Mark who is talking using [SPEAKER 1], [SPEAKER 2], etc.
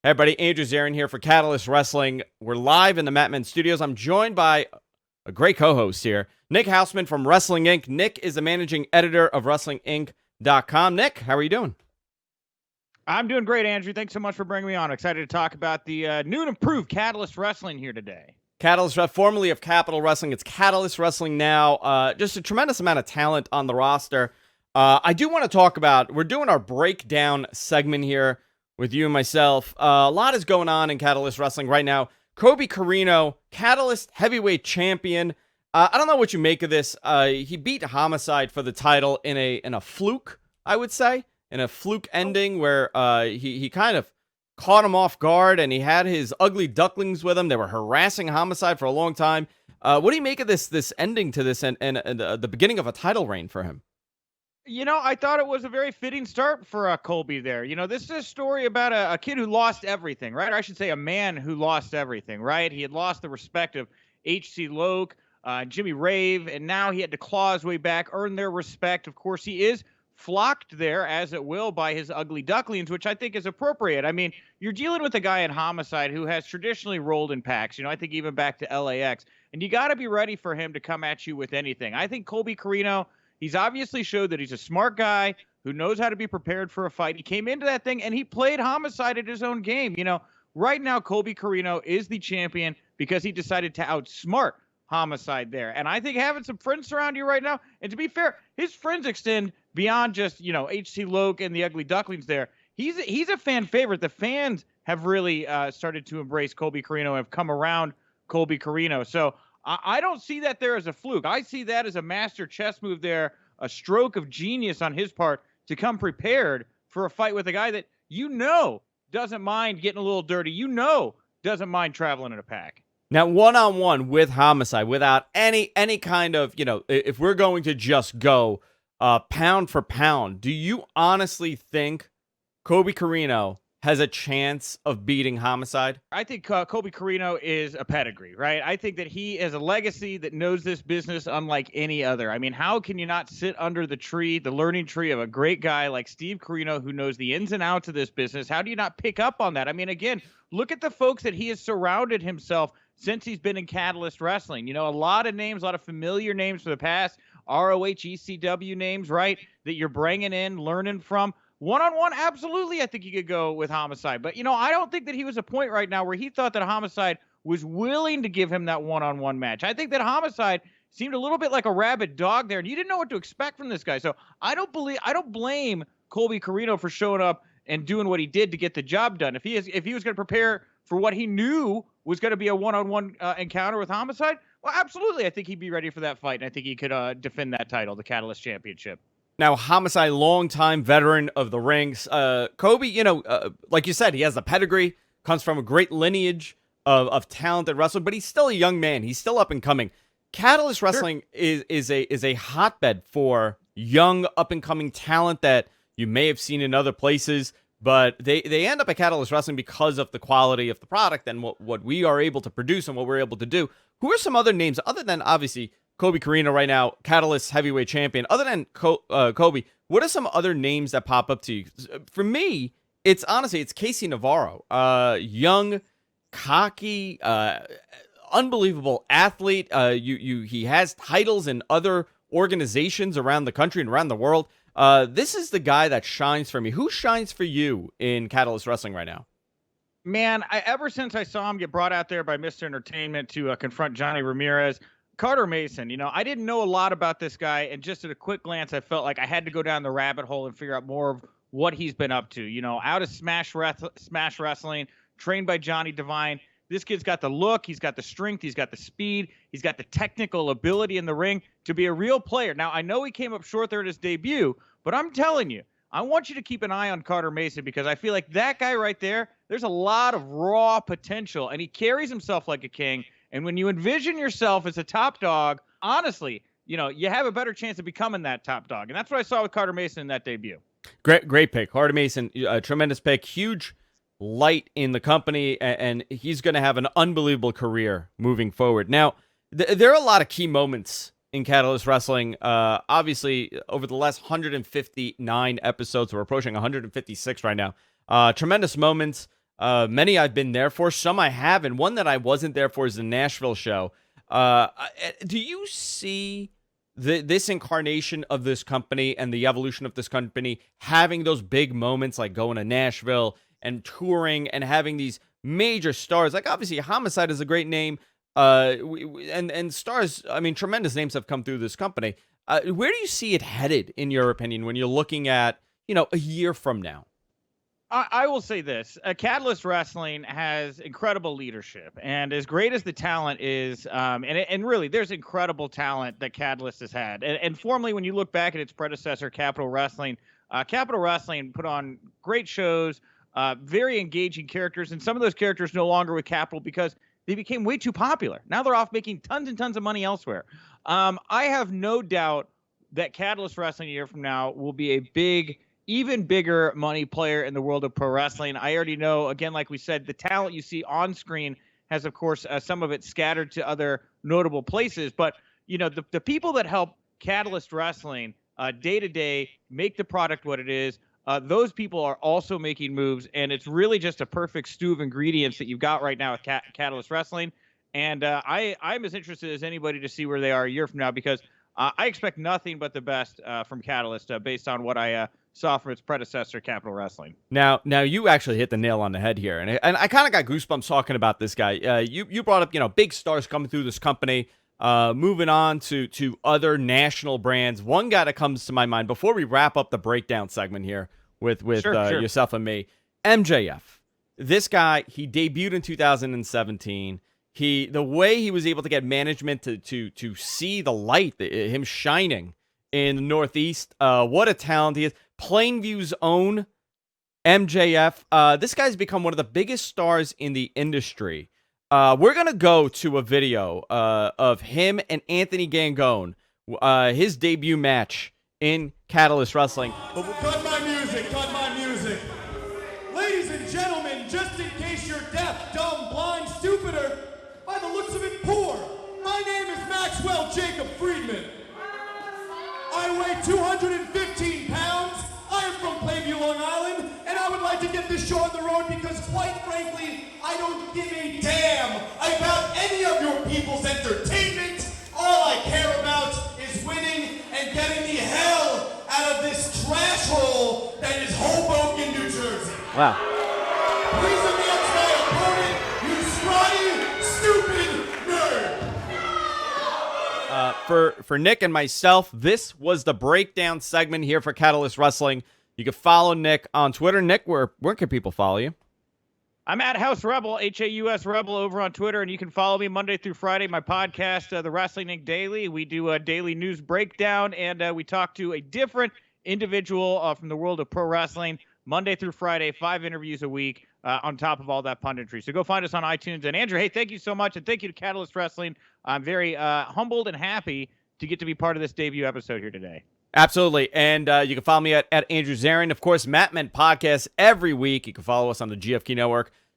[SPEAKER 1] Hey, everybody. Andrew Zarian here for Catalyst Wrestling. We're live in the Matman Studios. I'm joined by a great co-host here, Nick Hausman from Wrestling Inc. Nick is the managing editor of WrestlingInc.com. Nick, how are you doing?
[SPEAKER 2] I'm doing great, Andrew. Thanks so much for bringing me on. Excited to talk about the new and improved Catalyst Wrestling here today.
[SPEAKER 1] Catalyst, formerly of Capital Wrestling. It's Catalyst Wrestling now. Just a tremendous amount of talent on the roster. I do want to talk about, we're doing our breakdown segment here with you and myself. A lot is going on in Catalyst Wrestling right now. Colby Corino, Catalyst heavyweight champion. I don't know what you make of this. He beat Homicide for the title in a fluke, I would say. In a fluke ending where he kind of caught him off guard and he had his ugly ducklings with him. They were harassing Homicide for a long time. What do you make of this ending to this and the beginning of a title reign for him?
[SPEAKER 2] You know, I thought it was a very fitting start for Colby there. You know, this is a story about a kid who lost everything, right? Or I should say a man who lost everything, right? He had lost the respect of H.C. Loke, Jimmy Rave, and now he had to claw his way back, earn their respect. Of course, he is flocked there, as it will, by his ugly ducklings, which I think is appropriate. I mean, you're dealing with a guy in Homicide who has traditionally rolled in packs, you know, I think even back to LAX, and you got to be ready for him to come at you with anything. I think Colby Corino, he's obviously showed that he's a smart guy who knows how to be prepared for a fight. He came into that thing and he played Homicide at his own game. You know, right now, Colby Corino is the champion because he decided to outsmart Homicide there. And I think having some friends around you right now, and to be fair, his friends extend beyond just, you know, H.C. Loke and the Ugly Ducklings there. He's a fan favorite. The fans have really started to embrace Colby Corino and have come around Colby Corino. So I don't see that there as a fluke. I see that as a master chess move there, a stroke of genius on his part to come prepared for a fight with a guy that you know doesn't mind getting a little dirty, you know doesn't mind traveling in a pack.
[SPEAKER 1] Now, one-on-one with Homicide, without any kind of, you know, if we're going to just go pound for pound, do you honestly think Colby Corino has a chance of beating Homicide?
[SPEAKER 2] I think Colby Corino is a pedigree, right? I think that he is a legacy that knows this business unlike any other. I mean, how can you not sit under the tree, the learning tree of a great guy like Steve Corino who knows the ins and outs of this business? How do you not pick up on that? I mean, again, look at the folks that he has surrounded himself since he's been in Catalyst Wrestling. You know, a lot of names, a lot of familiar names for the past, ROH, ECW names, right, that you're bringing in, learning from. One-on-one, absolutely, I think you could go with Homicide. But, you know, I don't think that he was a point right now where he thought that Homicide was willing to give him that one-on-one match. I think that Homicide seemed a little bit like a rabid dog there, and you didn't know what to expect from this guy. So I don't blame Colby Corino for showing up and doing what he did to get the job done. If he was going to prepare for what he knew was going to be a one-on-one encounter with Homicide, well, absolutely, I think he'd be ready for that fight, and I think he could defend that title, the Catalyst Championship.
[SPEAKER 1] Now, Homicide, longtime veteran of the rings. Colby, you know, like you said, he has a pedigree, comes from a great lineage of talented wrestler, but he's still a young man. He's still up and coming. Catalyst Wrestling is a hotbed for young, up and coming talent that you may have seen in other places, but they end up at Catalyst Wrestling because of the quality of the product and what we are able to produce and what we're able to do. Who are some other names, other than, obviously, Colby Corino right now, Catalyst heavyweight champion? Other than Colby, what are some other names that pop up to you? For me, it's Casey Navarro. Young, cocky, unbelievable athlete. He has titles in other organizations around the country and around the world. This is the guy that shines for me. Who shines for you in Catalyst Wrestling right now?
[SPEAKER 2] Man, ever since I saw him get brought out there by Mr. Entertainment to confront Johnny Ramirez, Carter Mason, you know, I didn't know a lot about this guy, and just at a quick glance, I felt like I had to go down the rabbit hole and figure out more of what he's been up to. You know, out of Smash Wrestling, trained by Johnny Devine. This kid's got the look, he's got the strength, he's got the speed, he's got the technical ability in the ring to be a real player. Now, I know he came up short there at his debut, but I'm telling you, I want you to keep an eye on Carter Mason because I feel like that guy right there, there's a lot of raw potential, and he carries himself like a king. And when you envision yourself as a top dog, honestly, you know, you have a better chance of becoming that top dog. And that's what I saw with Carter Mason in that debut.
[SPEAKER 1] Great pick. Carter Mason, a tremendous pick. Huge light in the company, and he's going to have an unbelievable career moving forward. Now, there are a lot of key moments in Catalyst Wrestling. Obviously, over the last 159 episodes, we're approaching 156 right now. Tremendous moments. Many I've been there for, some I haven't. One that I wasn't there for is the Nashville show. Do you see this incarnation of this company and the evolution of this company having those big moments like going to Nashville and touring and having these major stars? Like, obviously, Homicide is a great name. And stars, I mean, tremendous names have come through this company. Where do you see it headed, in your opinion, when you're looking at, a year from now?
[SPEAKER 2] I will say this: Catalyst Wrestling has incredible leadership, and as great as the talent is, and really, there's incredible talent that Catalyst has had. And formerly, when you look back at its predecessor, Capital Wrestling put on great shows, very engaging characters, and some of those characters no longer with Capital because they became way too popular. Now they're off making tons and tons of money elsewhere. I have no doubt that Catalyst Wrestling a year from now will be a even bigger money player in the world of pro wrestling. I already know, again, like we said, the talent you see on screen has, of course, some of it scattered to other notable places. But, the people that help Catalyst Wrestling day to day make the product what it is, those people are also making moves. And it's really just a perfect stew of ingredients that you've got right now with Catalyst Wrestling. And I'm as interested as anybody to see where they are a year from now, because I expect nothing but the best from Catalyst based on what I saw from its predecessor, Capital Wrestling.
[SPEAKER 1] Now you actually hit the nail on the head here, and I kind of got goosebumps talking about this guy. You brought up big stars coming through this company, moving on to other national brands. One guy that comes to my mind before we wrap up the breakdown segment here with
[SPEAKER 2] Sure.
[SPEAKER 1] yourself and me, MJF. This guy, he debuted in 2017. The way he was able to get management to see the light, him shining in the Northeast. What a talent he is. Plainview's own MJF. This guy's become one of the biggest stars in the industry. We're going to go to a video of him and Anthony Gangone, his debut match in Catalyst Wrestling.
[SPEAKER 3] Cut my music. Ladies and gentlemen, just in case you're deaf, dumb, blind, stupid, or by the looks of it, poor, my name is Maxwell Jacob Friedman. I weigh 215 pounds. I am from Plainview, Long Island, and I would like to get this show on the road because, quite frankly, I don't give a damn about any of your people's entertainment. All I care about is winning and getting the hell out of this trash hole that is Hoboken, New Jersey.
[SPEAKER 1] Wow.
[SPEAKER 3] Please announce my opponent, you scrawny, stupid nerd.
[SPEAKER 1] For Nick and myself, this was the breakdown segment here for Catalyst Wrestling. You can follow Nick on Twitter. Nick, where can people follow you?
[SPEAKER 2] I'm at House Rebel, Haus Rebel, over on Twitter, and you can follow me Monday through Friday. My podcast, The Wrestling Inc. Daily. We do a daily news breakdown, and we talk to a different individual from the world of pro wrestling Monday through Friday, 5 interviews a week on top of all that punditry. So go find us on iTunes. And Andrew, hey, thank you so much, and thank you to Catalyst Wrestling. I'm very humbled and happy to get to be part of this debut episode here today.
[SPEAKER 1] Absolutely. And you can follow me at Andrew Zarian. Of course, Matt Men Podcast every week. You can follow us on the GFK Network.